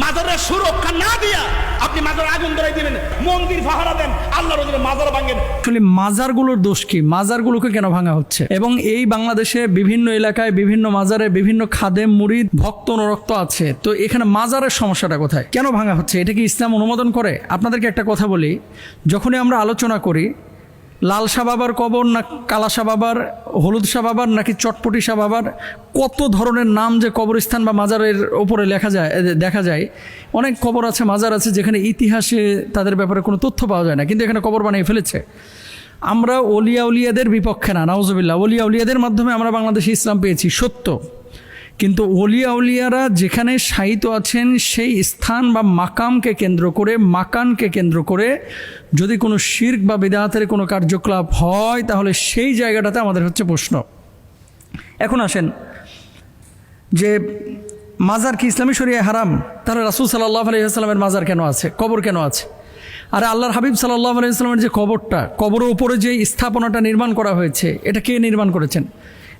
মাজারের সুরক্ষা না দিয়া আপনি মাজার আগুন ধরাই দিবেন, মন্দির পাহারা দেন, আল্লাহর ওজন্য মাজার ভাঙেন। আসলে মাজারগুলোর দোষ কি? মাজারগুলোকে কেন ভাঙা হচ্ছে? এবং এই বাংলাদেশে বিভিন্ন এলাকায় বিভিন্ন মাজারে বিভিন্ন খাদেম মুরিদ ভক্ত অনুরক্ত আছে, তো এখানে মাজারের সমস্যাটা কোথায়? কেন ভাঙা হচ্ছে? এটা কি ইসলাম অনুমোদন করে? আপনাদেরকে একটা কথা বলি, যখনই আমরা আলোচনা করি লাল শাহ বাবার কবর না কালা শাহ বাবার, হলুদ শাহ বাবার নাকি চটপটি শাহ বাবার, কত ধরনের নাম যে কবরস্থান বা মাজারের ওপরে দেখা যায়। অনেক কবর আছে, মাজার আছে যেখানে ইতিহাসে তাদের ব্যাপারে কোনো তথ্য পাওয়া যায় না, কিন্তু এখানে কবর বানিয়ে ফেলেছে। আমরা ওলিয়া উলিয়াদের বিপক্ষে না, নাউজুবিল্লাহ, ওলিয়া উলিয়াদের মাধ্যমে আমরা বাংলাদেশে ইসলাম পেয়েছি সত্য, কিন্তু ওলিয়া উলিয়ারা যেখানে শায়িত আছেন সেই স্থান বা মাকামকে কেন্দ্র করে, মাকানকে কেন্দ্র করে যদি কোনো শিরক বা বিদআতের কোনো কার্যকলাপ হয় তাহলে সেই জায়গাটাতে আমাদের হচ্ছে প্রশ্ন। এখন আসেন যে মাজার কি ইসলামী শরিয়ায় হারাম? তাহলে রাসূল সাল্লাল্লাহু আলাইহি ওয়াসাল্লামের মাজার কেন আছে, কবর কেন আছে? আর আল্লাহর হাবিব সাল্লাল্লাহু আলাইহি ওয়াসাল্লামের যে কবরটা, কবরের উপরে যে স্থাপনাটা নির্মাণ করা হয়েছে, এটা কে নির্মাণ করেছেন?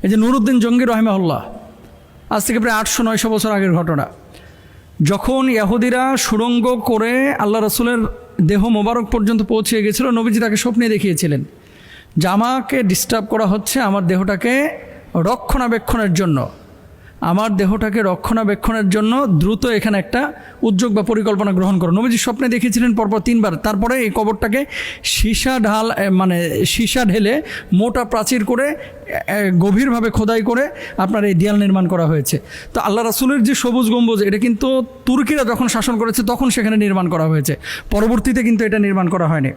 এই যে নুরউদ্দিন জঙ্গি রহিমাহুল্লাহ, আজ থেকে প্রায় 800-900 বছর আগের ঘটনা। যখন ইহুদিরা সুড়ঙ্গ করে আল্লাহ রাসূলের দেহ মোবারক পর্যন্ত পৌঁছে গেছিল, নবীজি তাকে স্বপ্নে দেখিয়েছিলেন যে আমাকে ডিস্টার্ব করা হচ্ছে আমার দেহটাকে রক্ষণাবেক্ষণের জন্য, আমার দেহটাকে রক্ষণাবেক্ষণের জন্য দ্রুত এখানে একটা উদ্যোগ বা পরিকল্পনা গ্রহণ করো। নবীজি স্বপ্নে দেখেছিলেন পরপর 3 বার। তারপরে এই কবরটাকে সীসা ঢেলে মোটা প্রাচীর করে গভীরভাবে খোদাই করে আপনার এই দেয়াল নির্মাণ করা হয়েছে। তো আল্লাহ রাসূলের যে সবুজ গম্বুজ, এটা কিন্তু তুর্কিরা যখন শাসন করেছে তখন সেখানে নির্মাণ করা হয়েছে, পরবর্তীতে কিন্তু এটা নির্মাণ করা হয়নি।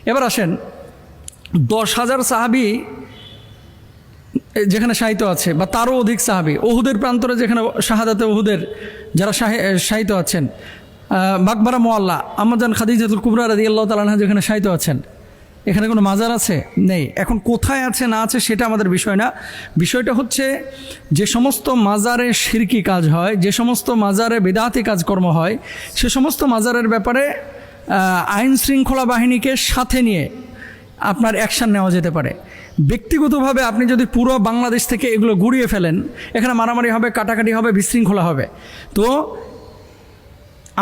এবার আসেন 10,000 সাহাবী যেখানে শায়িত আছে বা তারও অধিক সাহাবী, ওহুদের প্রান্তরে যেখানে শাহাদাতে ওহুদের যারা শায়িত আছেন, মাকবারা মুআল্লা আম্মাজান খাদিজাতুল কুবরা রাদিয়াল্লাহু তাআলা আনহা যেখানে শায়িত আছেন, এখানে কোনো মাজার আছে? নেই। এখন কোথায় আছে না আছে সেটা আমাদের বিষয় না, বিষয়টা হচ্ছে যে সমস্ত মাজারে শিরকি কাজ হয়, যে সমস্ত মাজারে বিদআতি কাজকর্ম হয়, সে সমস্ত মাজারের ব্যাপারে আইন শৃঙ্খলা বাহিনীকে সাথে নিয়ে আপনার অ্যাকশান নেওয়া যেতে পারে। ব্যক্তিগতভাবে আপনি যদি পুরো বাংলাদেশ থেকে এগুলো গুড়িয়ে ফেলেন, এখানে মারামারি হবে, কাটাকাটি হবে, বিশৃঙ্খলা হবে। তো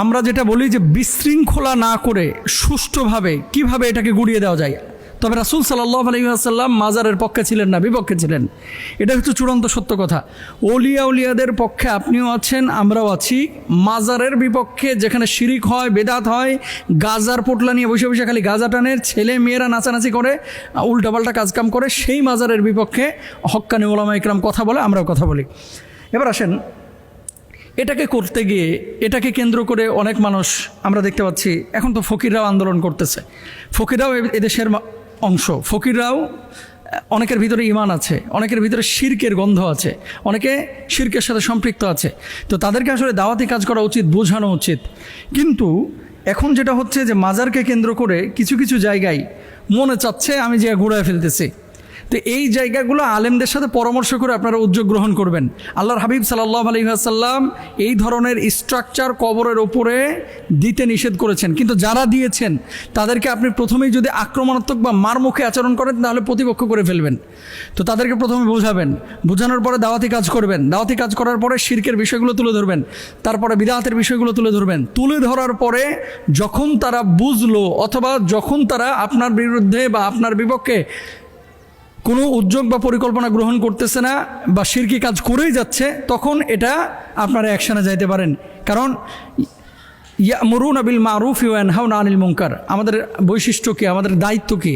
আমরা যেটা বলি যে বিশৃঙ্খলা না করে সুষ্ঠুভাবে কিভাবে এটাকে গুড়িয়ে দেওয়া যায়। তবে রাসূল সাল্লাল্লাহু আলাইহি ওয়াসাল্লাম মাজারের পক্ষে ছিলেন না, বিপক্ষে ছিলেন। এটা হচ্ছে চূড়ান্ত সত্য কথা। ওলিয়া উলিয়াদের পক্ষে আপনিও আছেন, আমরাও আছি। মাজারের বিপক্ষে যেখানে শিরিক হয়, বেদাত হয়, গাজার পোটলা নিয়ে বসে বসে খালি গাজা টানের, ছেলে মেয়েরা নাচানাচি করে, উল্টাপাল্টা কাজকাম করে, সেই মাজারের বিপক্ষে হক্কানি উলামা ইকরাম কথা বলে, আমরাও কথা বলি। এবার আসেন, এটাকে করতে গিয়ে এটাকে কেন্দ্র করে অনেক মানুষ আমরা দেখতে পাচ্ছি, এখন তো ফকিররাও আন্দোলন করতেছে। ফকিররাও এদেশের অংশ। ফকিররাও, অনেকের ভিতরে ঈমান আছে, অনেকের ভিতরে শিরকের গন্ধ আছে, অনেকে শিরকের সাথে সম্পৃক্ত আছে। তো তাদেরকে আসলে দাওয়াতি কাজ করা উচিত, বোঝানো উচিত। কিন্তু এখন যেটা হচ্ছে যে মাজারকে কেন্দ্র করে কিছু কিছু জায়গায় মনে চাচ্ছে আমি যে ঘুরায় ফেলতেছি। তো এই জায়গাগুলো আলেমদের সাথে পরামর্শ করে আপনারা উদ্যোগ গ্রহণ করবেন। আল্লাহর হাবিব সাল্লাল্লাহু আলাইহি ওয়াসাল্লাম এই ধরনের স্ট্রাকচার কবরের ওপরে দিতে নিষেধ করেছেন, কিন্তু যারা দিয়েছেন তাদেরকে আপনি প্রথমেই যদি আক্রমণাত্মক বা মারমুখে আচরণ করেন তাহলে প্রতিপক্ষ করে ফেলবেন। তো তাদেরকে প্রথমে বোঝাবেন, বোঝানোর পরে দাওয়াতি কাজ করবেন, দাওয়াতি কাজ করার পরে শিরকের বিষয়গুলো তুলে ধরবেন, তারপরে বিদআতের বিষয়গুলো তুলে ধরবেন। তুলে ধরার পরে যখন তারা বুঝলো অথবা যখন তারা আপনার বিরুদ্ধে বা আপনার বিপক্ষে কোনো উদ্যোগ বা পরিকল্পনা গ্রহণ করতেছে না বা শিরকি কাজ করেই যাচ্ছে, তখন এটা আপনারা অ্যাকশনে যাইতে পারেন। কারণ ইয়ামুরুনা বিল মারুফ ওয়া ইয়ানহাউনা আনিল মুনকার, আমাদের বৈশিষ্ট্য কি, আমাদের দায়িত্ব কি?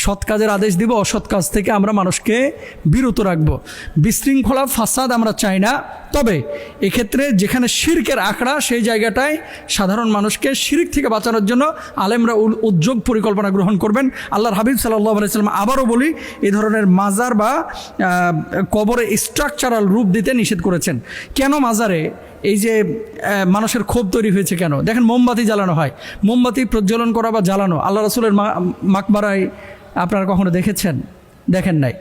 সৎ কাজের আদেশ দিব, অসৎ কাজ থেকে আমরা মানুষকে বিরত রাখবো। বিশৃঙ্খলা ফাসাদ আমরা চাই না। তবে এক্ষেত্রে যেখানে শিরকের আখড়া, সেই জায়গাটায় সাধারণ মানুষকে শিরক থেকে বাঁচানোর জন্য আলেমরা উদ্যোগ পরিকল্পনা গ্রহণ করবেন। আল্লাহর হাবিব সাল্লাল্লাহু আলাইহি ওয়াসাল্লাম আবারও বলি, এই ধরনের মাজার বা কবরে স্ট্রাকচারাল রূপ দিতে নিষেধ করেছেন। কেন মাজারে এই যে মানুষের ক্ষোভ তৈরি হয়েছে কেন? দেখেন, মোমবাতি জ্বালানো হয়, মোমবাতি প্রজ্বলন করা বা জ্বালানো আল্লাহ রাসূলের মাকবারায় আপনারা কখনো দেখেছেন? দেখেন নাই।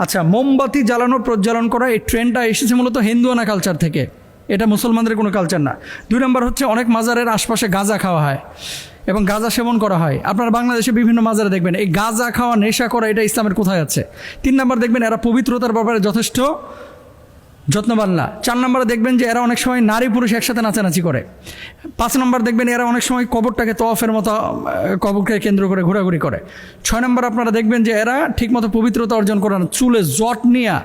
আচ্ছা, মোমবাতি জ্বালানো প্রজ্বলন করা এই ট্রেন্ডটা এসেছে মূলত হিন্দুয়ানা কালচার থেকে, এটা মুসলমানদের কোনো কালচার না। 2 নম্বর হচ্ছে অনেক মাজারের আশপাশে গাঁজা খাওয়া হয় এবং গাঁজা সেবন করা হয়। আপনারা বাংলাদেশে বিভিন্ন মাজারে দেখবেন এই গাঁজা খাওয়া, নেশা করা, এটা ইসলামের কোথায় আছে? 3 নম্বর দেখবেন এরা পবিত্রতার ব্যাপারে যথেষ্ট যত্নবান না। 4 নম্বরে দেখবেন যে এরা অনেক সময় নারী পুরুষ একসাথে নাচানাচি করে। 5 নম্বর দেখবেন এরা অনেক সময় কবরটাকে তওয়াফের মতো কবরকে কেন্দ্র করে ঘোরাঘুরি করে। 6 নম্বর আপনারা দেখবেন যে এরা ঠিকমতো পবিত্রতা অর্জন করে না। চুলে জট নিয়ে,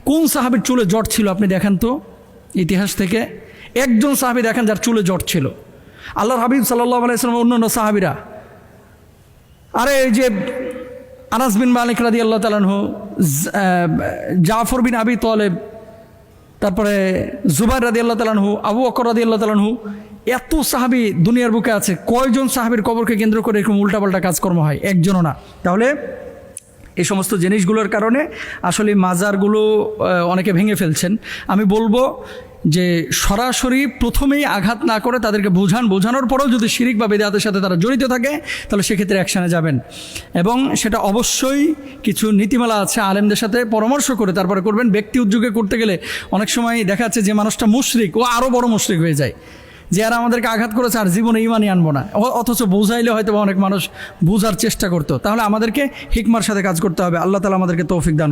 কোন সাহাবীর চুলে জট ছিল আপনি দেখেন তো ইতিহাস থেকে, একজন সাহাবী দেখেন যার চুলে জট ছিল। আল্লাহর হাবিব সাল্লাল্লাহু আলাইহি ওয়াসাল্লাম অন্যান্য সাহাবীরা, আরে এই যে আনাস বিন মালিক রাদিয়াল্লাহু তাআলা আনহু, জাফর বিন আবি তালেব, তারপরে জুবাইর রাদিয়াল্লাহু তাআলা আনহু, আবু বকর রাদিয়াল্লাহু তাআলা আনহু, এত সাহাবী দুনিয়ার বুকে আছে, কয়জন সাহাবীর কবরকে কেন্দ্র করে এরকম উল্টাপাল্টা কাজকর্ম হয়? একজনও না। তাহলে এই সমস্ত জিনিসগুলোর কারণে আসলে মাজারগুলো অনেকে ভেঙে ফেলছেন। আমি বলবো যে সরাসরি প্রথমেই আঘাত না করে তাদেরকে বোঝানোর পরেও যদি শিরিক বা বেদাতের সাথে তারা জড়িত থাকে তাহলে সেক্ষেত্রে অ্যাকশানে যাবেন, এবং সেটা অবশ্যই কিছু নীতিমালা আছে, আলেমদের সাথে পরামর্শ করে তারপরে করবেন। ব্যক্তি উদ্যোগে করতে গেলে অনেক সময় দেখা যাচ্ছে যে মানুষটা মুশরিক, ও আরও বড় মুশরিক হয়ে যায়, যে এরা আমাদেরকে আঘাত করেছে আর জীবনে ইমানই আনবো না, অথচ বোঝাইলে হয়তো অনেক মানুষ বোঝার চেষ্টা করতো। তাহলে আমাদেরকে হিকমার সাথে কাজ করতে হবে। আল্লাহ তাআলা আমাদেরকে তৌফিক দান।